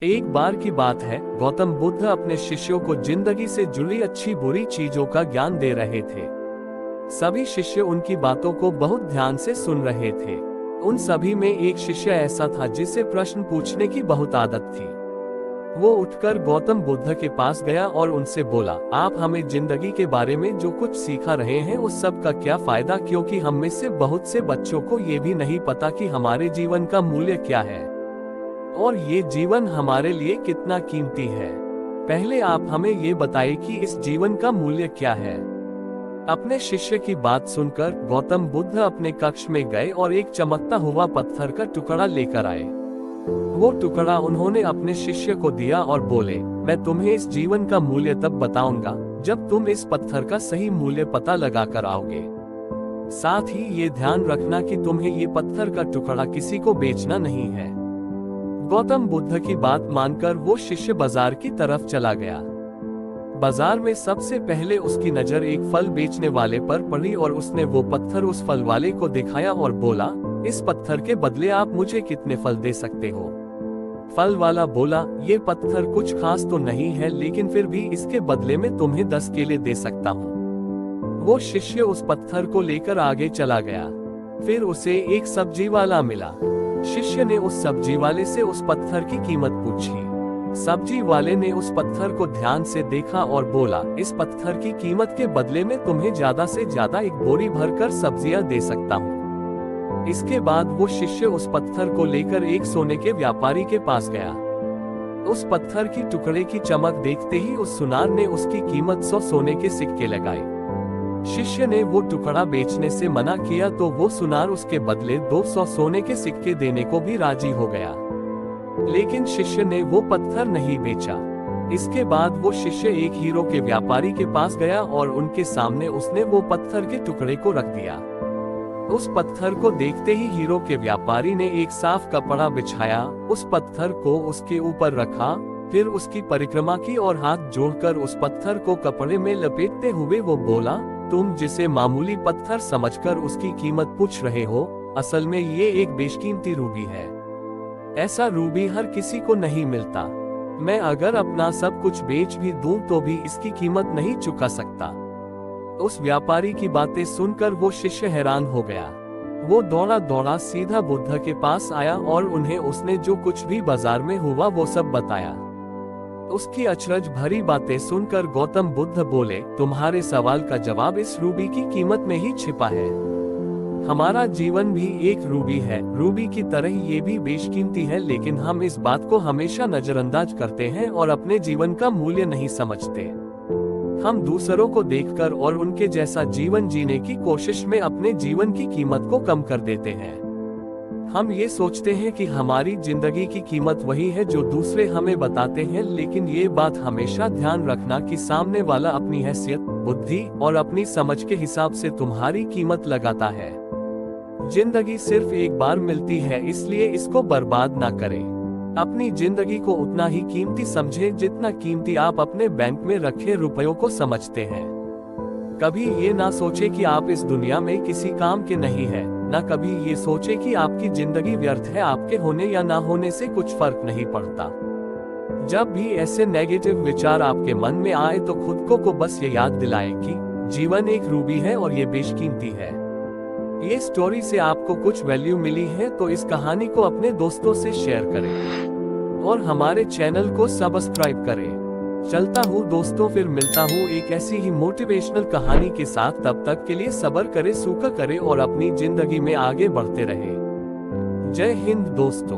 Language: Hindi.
एक बार की बात है, गौतम बुद्ध अपने शिष्यों को जिंदगी से जुड़ी अच्छी बुरी चीजों का ज्ञान दे रहे थे। सभी शिष्य उनकी बातों को बहुत ध्यान से सुन रहे थे। उन सभी में एक शिष्य ऐसा था जिसे प्रश्न पूछने की बहुत आदत थी। वो उठकर गौतम बुद्ध के पास गया और उनसे बोला, आप हमें जिंदगी के बारे में जो कुछ सिखा रहे हैं उस सब का क्या फायदा, क्योंकि हम में से बहुत से बच्चों को ये भी नहीं पता कि हमारे जीवन का मूल्य क्या है और ये जीवन हमारे लिए कितना कीमती है। पहले आप हमें ये बताइए कि इस जीवन का मूल्य क्या है। अपने शिष्य की बात सुनकर गौतम बुद्ध अपने कक्ष में गए और एक चमकता हुआ पत्थर का टुकड़ा लेकर आए। वो टुकड़ा उन्होंने अपने शिष्य को दिया और बोले, मैं तुम्हें इस जीवन का मूल्य तब बताऊंगा जब तुम इस पत्थर का सही मूल्य पता लगा कर आओगे। साथ ही ये ध्यान रखना कि तुम्हें ये पत्थर का टुकड़ा किसी को बेचना नहीं है। गौतम बुद्ध की बात मानकर वो शिष्य बाजार की तरफ चला गया। बाजार में सबसे पहले उसकी नजर एक फल बेचने वाले पर पड़ी और उसने वो पत्थर उस फल वाले को दिखाया और बोला, इस पत्थर के बदले आप मुझे कितने फल दे सकते हो। फल वाला बोला, ये पत्थर कुछ खास तो नहीं है, लेकिन फिर भी इसके बदले में तुम्हें 10 केले दे सकता हूँ। वो शिष्य उस पत्थर को लेकर आगे चला गया। फिर उसे एक सब्जी वाला मिला। शिष्य ने उस सब्जी वाले से उस पत्थर की कीमत पूछी। सब्जी वाले ने उस पत्थर को ध्यान से देखा और बोला, इस पत्थर की कीमत के बदले में तुम्हें ज्यादा से ज्यादा एक बोरी भरकर सब्जियां दे सकता हूँ। इसके बाद वो शिष्य उस पत्थर को लेकर एक सोने के व्यापारी के पास गया। उस पत्थर की टुकड़े की चमक देखते ही उस सुनार ने उसकी कीमत 100 सोने के सिक्के लगाए। शिष्य ने वो टुकड़ा बेचने से मना किया तो वो सुनार उसके बदले 200 सोने के सिक्के देने को भी राजी हो गया, लेकिन शिष्य ने वो पत्थर नहीं बेचा। इसके बाद वो शिष्य एक हीरो के व्यापारी के पास गया और उनके सामने उसने वो पत्थर के टुकड़े को रख दिया। उस पत्थर को देखते ही हीरो के व्यापारी ने एक साफ कपड़ा बिछाया, उस पत्थर को उसके ऊपर रखा, फिर उसकी परिक्रमा की और हाथ जोड़कर उस पत्थर को कपड़े में लपेटते हुए वो बोला, तुम जिसे मामूली पत्थर समझकर उसकी कीमत पूछ रहे हो, असल में ये एक बेशकीमती रूबी है। ऐसा रूबी हर किसी को नहीं मिलता। मैं अगर अपना सब कुछ बेच भी दूं तो भी इसकी कीमत नहीं चुका सकता। उस व्यापारी की बातें सुनकर वो शिष्य हैरान हो गया। वो दौड़ा दौड़ा सीधा बुद्ध के पास आया और उन्हें उसने जो कुछ भी बाजार में हुआ वो सब बताया। उसकी अचरज भरी बातें सुनकर गौतम बुद्ध बोले, तुम्हारे सवाल का जवाब इस रूबी की कीमत में ही छिपा है। हमारा जीवन भी एक रूबी है, रूबी की तरह ये भी बेशकीमती है, लेकिन हम इस बात को हमेशा नजरअंदाज करते हैं और अपने जीवन का मूल्य नहीं समझते। हम दूसरों को देखकर और उनके जैसा जीवन जीने की कोशिश में अपने जीवन की कीमत को कम कर देते हैं। हम ये सोचते हैं कि हमारी जिंदगी की कीमत वही है जो दूसरे हमें बताते हैं, लेकिन ये बात हमेशा ध्यान रखना कि सामने वाला अपनी हैसियत, बुद्धि और अपनी समझ के हिसाब से तुम्हारी कीमत लगाता है। जिंदगी सिर्फ एक बार मिलती है, इसलिए इसको बर्बाद ना करें। अपनी जिंदगी को उतना ही कीमती समझें जितना कीमती आप अपने बैंक में रखे रुपयों को समझते हैं। कभी ये ना सोचे कि आप इस दुनिया में किसी काम के नहीं है, ना कभी ये सोचे कि आपकी जिंदगी व्यर्थ है, आपके होने या ना होने से कुछ फर्क नहीं पड़ता। जब भी ऐसे नेगेटिव विचार आपके मन में आए तो खुद को बस ये याद दिलाएं कि जीवन एक रूबी है और ये बेशकीमती है। ये स्टोरी से आपको कुछ वैल्यू मिली है तो इस कहानी को अपने दोस्तों से शेयर करें और हमारे चैनल को सब्सक्राइब करें। चलता हूँ दोस्तों, फिर मिलता हूँ एक ऐसी ही मोटिवेशनल कहानी के साथ। तब तक के लिए सब्र करें, सूखा करें और अपनी जिंदगी में आगे बढ़ते रहें। जय हिंद दोस्तों।